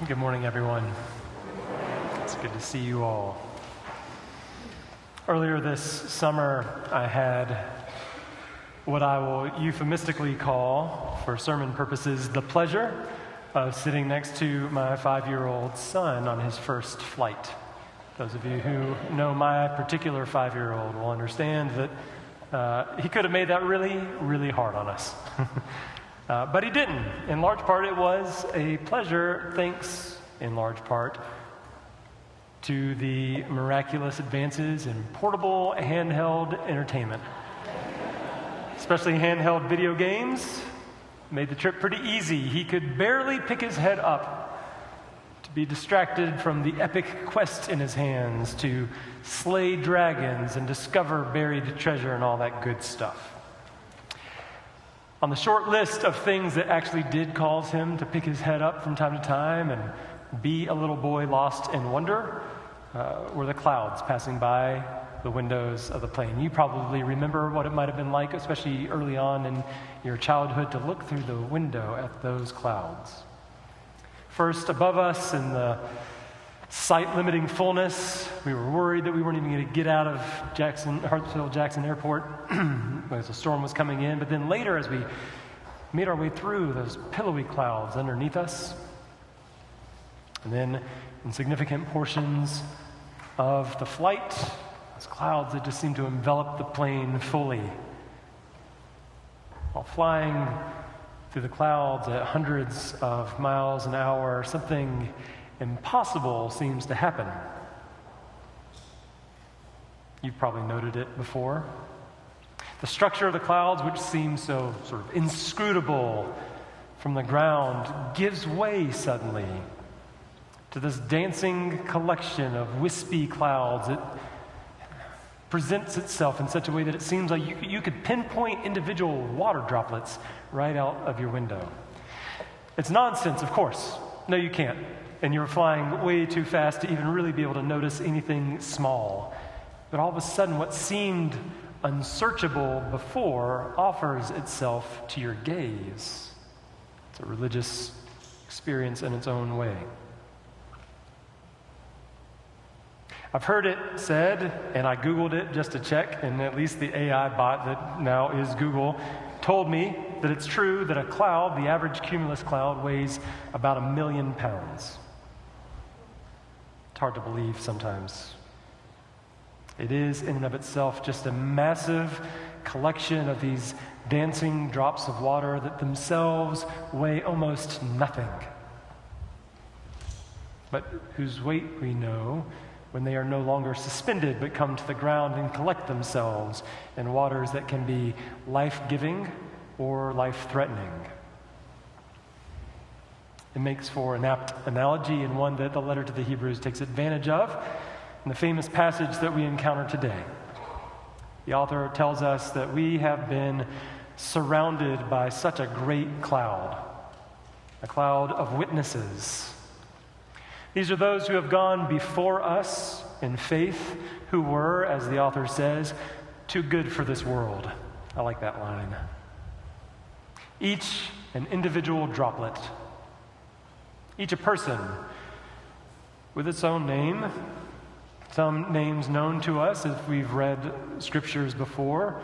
Good morning, everyone. It's good to see you all. Earlier this summer, I had what I will euphemistically call, for sermon purposes, the pleasure of sitting next to my 5-year-old son on his first flight. Those of you who know my particular 5-year-old will understand that he could have made that really, really hard on us. But he didn't. In large part, it was a pleasure, thanks in large part to the miraculous advances in portable handheld entertainment. Especially handheld video games made the trip pretty easy. He could barely pick his head up to be distracted from the epic quest in his hands to slay dragons and discover buried treasure and all that good stuff. On the short list of things that actually did cause him to pick his head up from time to time and be a little boy lost in wonder were the clouds passing by the windows of the plane. You probably remember what it might have been like, especially early on in your childhood, to look through the window at those clouds. First, above us in the sight-limiting fullness, we were worried that we weren't even going to get out of Hartsfield-Jackson Airport as the storm was coming in. But then later, as we made our way through those pillowy clouds underneath us, and then in significant portions of the flight, those clouds that just seemed to envelop the plane fully. While flying through the clouds at hundreds of miles an hour, something impossible seems to happen. You've probably noted it before. The structure of the clouds, which seems so sort of inscrutable from the ground, gives way suddenly to this dancing collection of wispy clouds. It presents itself in such a way that it seems like you could pinpoint individual water droplets right out of your window. It's nonsense, of course. No, you can't. And you're flying way too fast to even really be able to notice anything small. But all of a sudden, what seemed unsearchable before offers itself to your gaze. It's a religious experience in its own way. I've heard it said, and I Googled it just to check, and at least the AI bot that now is Google told me that it's true that a cloud, the average cumulus cloud, weighs about 1 million pounds. It's hard to believe sometimes. It is, in and of itself, just a massive collection of these dancing drops of water that themselves weigh almost nothing, but whose weight we know when they are no longer suspended but come to the ground and collect themselves in waters that can be life-giving or life-threatening. It makes for an apt analogy, and one that the letter to the Hebrews takes advantage of in the famous passage that we encounter today. The author tells us that we have been surrounded by such a great cloud, a cloud of witnesses. These are those who have gone before us in faith, who were, as the author says, too good for this world. I like that line. Each an individual droplet, each a person with its own name, some names known to us if we've read scriptures before: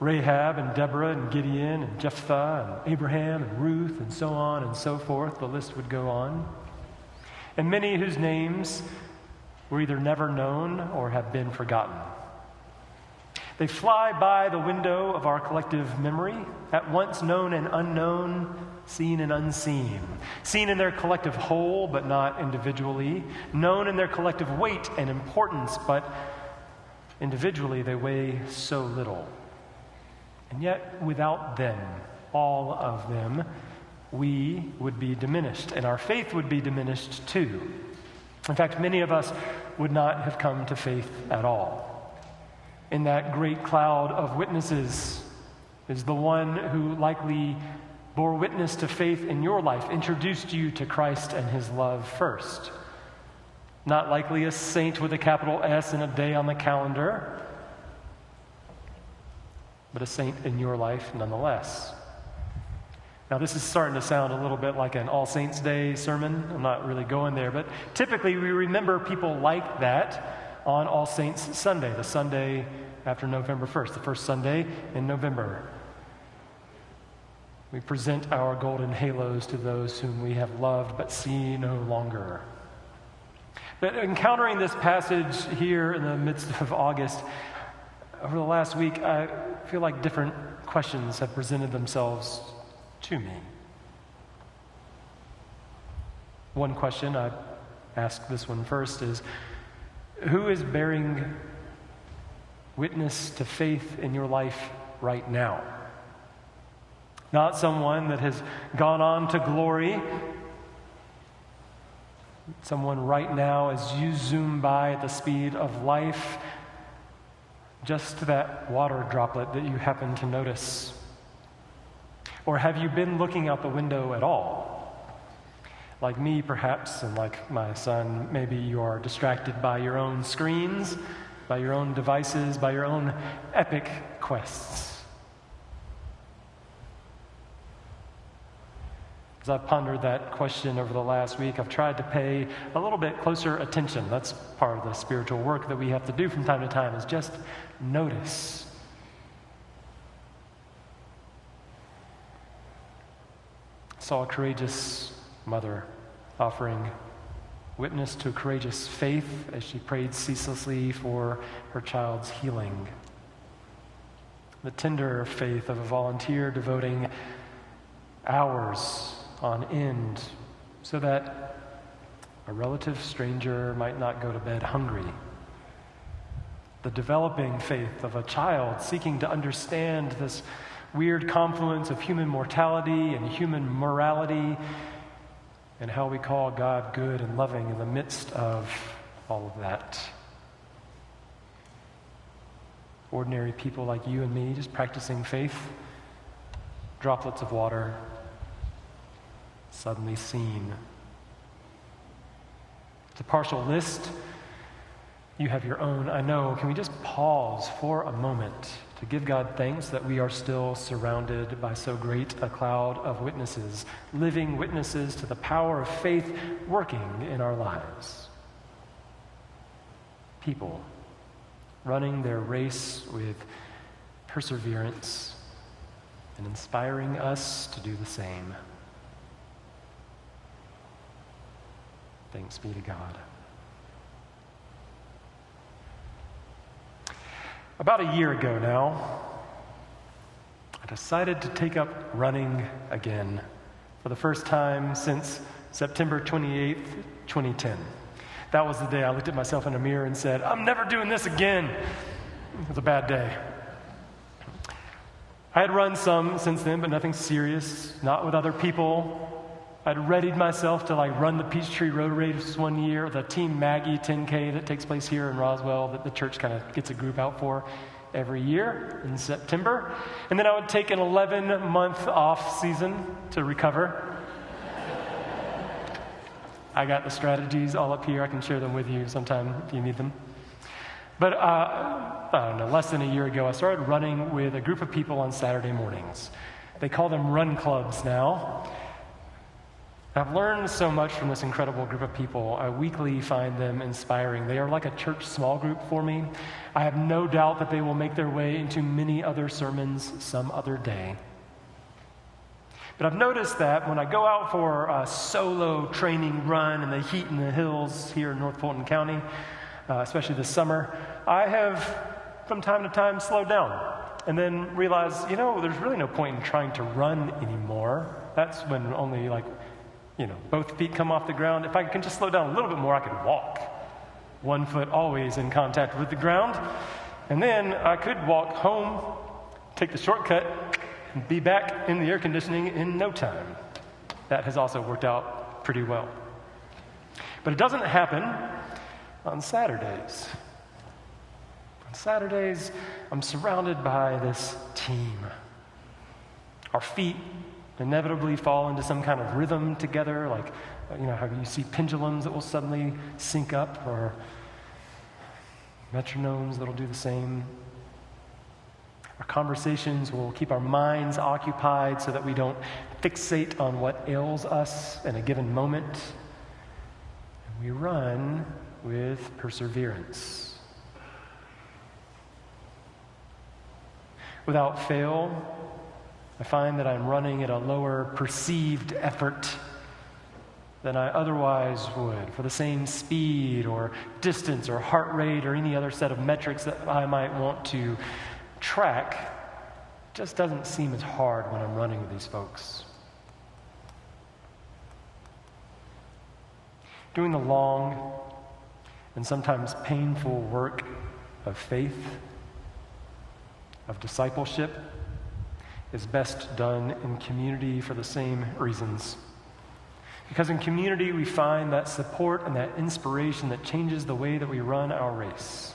Rahab and Deborah and Gideon and Jephthah and Abraham and Ruth and so on and so forth. The list would go on. And many whose names were either never known or have been forgotten. They fly by the window of our collective memory, at once known and unknown, seen and unseen. Seen in their collective whole, but not individually. Known in their collective weight and importance, but individually they weigh so little. And yet, without them, all of them, we would be diminished, and our faith would be diminished too. In fact, many of us would not have come to faith at all. In that great cloud of witnesses is the one who likely bore witness to faith in your life, introduced you to Christ and his love first. Not likely a saint with a capital S and a day on the calendar, but a saint in your life nonetheless. Now, this is starting to sound a little bit like an All Saints Day sermon. I'm not really going there, but typically we remember people like that on All Saints Sunday, the Sunday after November 1st, the first Sunday in November. We present our golden halos to those whom we have loved but see no longer. But encountering this passage here in the midst of August, over the last week, I feel like different questions have presented themselves to me. One question, I ask this one first, is who is bearing witness to faith in your life right now? Not someone that has gone on to glory. Someone right now, as you zoom by at the speed of life, just that water droplet that you happen to notice. Or have you been looking out the window at all? Like me, perhaps, and like my son, maybe you are distracted by your own screens, by your own devices, by your own epic quests. As I've pondered that question over the last week, I've tried to pay a little bit closer attention. That's part of the spiritual work that we have to do from time to time, is just notice. I saw a courageous mother offering witness to a courageous faith as she prayed ceaselessly for her child's healing. The tender faith of a volunteer devoting hours on end so that a relative stranger might not go to bed hungry. The developing faith of a child seeking to understand this weird confluence of human mortality and human morality and how we call God good and loving in the midst of all of that. Ordinary people like you and me just practicing faith, droplets of water, suddenly seen. It's a partial list. You have your own, I know. Can we just pause for a moment to give God thanks that we are still surrounded by so great a cloud of witnesses, living witnesses to the power of faith working in our lives? People running their race with perseverance and inspiring us to do the same. Thanks be to God. About a year ago now, I decided to take up running again for the first time since September 28th, 2010. That was the day I looked at myself in a mirror and said, I'm never doing this again. It was a bad day. I had run some since then, but nothing serious, not with other people. I'd readied myself to run the Peachtree Road Race one year, the Team Maggie 10K that takes place here in Roswell that the church kind of gets a group out for every year in September. And then I would take an 11-month off season to recover. I got the strategies all up here. I can share them with you sometime if you need them. But I don't know, less than a year ago, I started running with a group of people on Saturday mornings. They call them run clubs now. I've learned so much from this incredible group of people. I weekly find them inspiring. They are like a church small group for me. I have no doubt that they will make their way into many other sermons some other day. But I've noticed that when I go out for a solo training run in the heat in the hills here in North Fulton County, especially this summer, I have from time to time slowed down and then realized, there's really no point in trying to run anymore. That's when only both feet come off the ground. If I can just slow down a little bit more, I could walk. One foot always in contact with the ground. And then I could walk home, take the shortcut, and be back in the air conditioning in no time. That has also worked out pretty well. But it doesn't happen on Saturdays. On Saturdays, I'm surrounded by this team. Our feet inevitably fall into some kind of rhythm together, how you see pendulums that will suddenly sync up, or metronomes that'll do the same. Our conversations will keep our minds occupied so that we don't fixate on what ails us in a given moment. And we run with perseverance. Without fail, I find that I'm running at a lower perceived effort than I otherwise would for the same speed or distance or heart rate or any other set of metrics that I might want to track. It just doesn't seem as hard when I'm running with these folks. Doing the long and sometimes painful work of faith, of discipleship, is best done in community for the same reasons. Because in community, we find that support and that inspiration that changes the way that we run our race.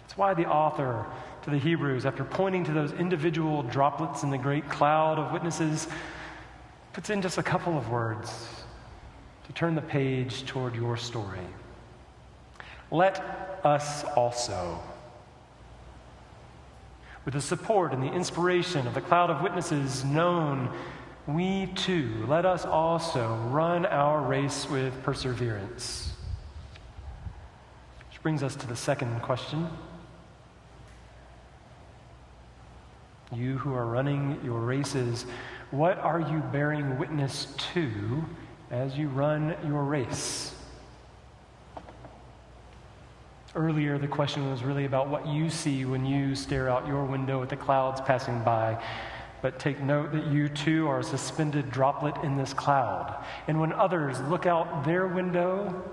It's why the author to the Hebrews, after pointing to those individual droplets in the great cloud of witnesses, puts in just a couple of words to turn the page toward your story. Let us also, with the support and the inspiration of the cloud of witnesses known, we too, let us also run our race with perseverance. Which brings us to the second question. You who are running your races, what are you bearing witness to as you run your race? Earlier, the question was really about what you see when you stare out your window at the clouds passing by. But take note that you too are a suspended droplet in this cloud. And when others look out their window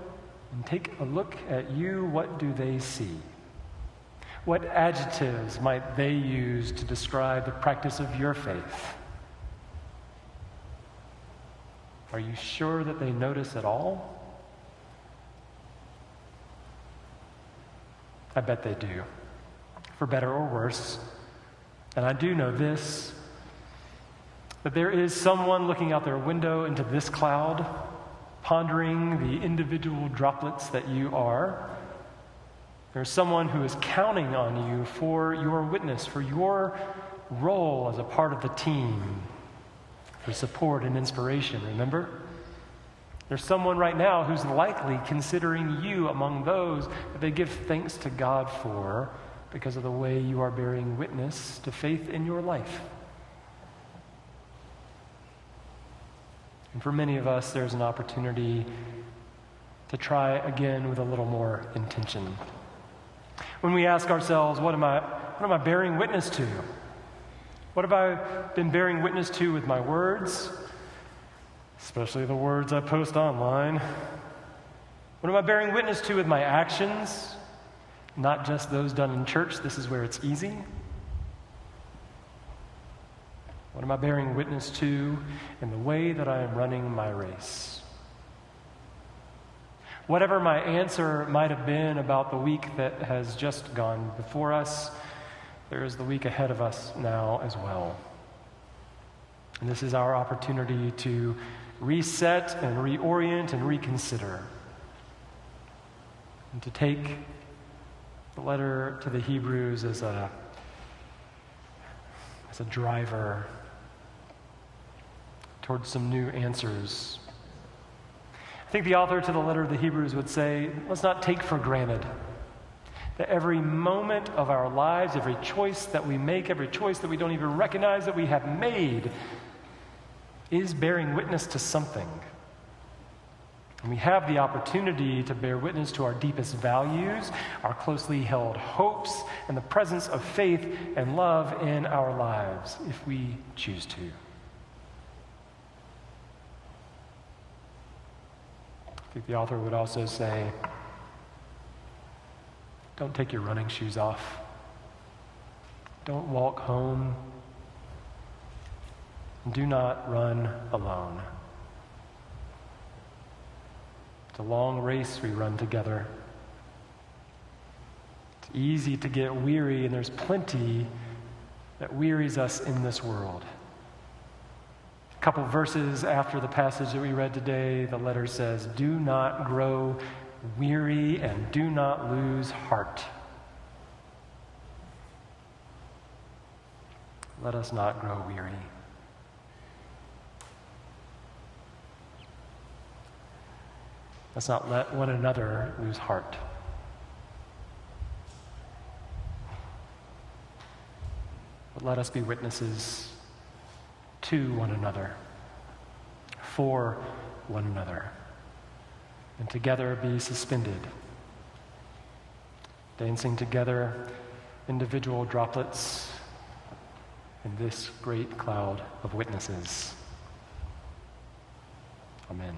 and take a look at you, what do they see? What adjectives might they use to describe the practice of your faith? Are you sure that they notice at all? I bet they do, for better or worse. And I do know this, that there is someone looking out their window into this cloud, pondering the individual droplets that you are. There's someone who is counting on you for your witness, for your role as a part of the team, for support and inspiration, remember? There's someone right now who's likely considering you among those that they give thanks to God for because of the way you are bearing witness to faith in your life. And for many of us, there's an opportunity to try again with a little more intention. When we ask ourselves, what am I bearing witness to? What have I been bearing witness to with my words? Especially the words I post online. What am I bearing witness to with my actions? Not just those done in church. This is where it's easy. What am I bearing witness to in the way that I am running my race? Whatever my answer might have been about the week that has just gone before us, there is the week ahead of us now as well. And this is our opportunity to reset and reorient and reconsider. And to take the letter to the Hebrews as a driver towards some new answers. I think the author to the letter of the Hebrews would say, let's not take for granted that every moment of our lives, every choice that we make, every choice that we don't even recognize that we have made is bearing witness to something. And we have the opportunity to bear witness to our deepest values, our closely held hopes, and the presence of faith and love in our lives, if we choose to. I think the author would also say, don't take your running shoes off. Don't walk home. Do not run alone. It's a long race we run together. It's easy to get weary, and there's plenty that wearies us in this world. A couple verses after the passage that we read today, the letter says, do not grow weary and do not lose heart. Let us not grow weary. Let's not let one another lose heart. But let us be witnesses to one another, for one another, and together be suspended, dancing together, individual droplets in this great cloud of witnesses. Amen.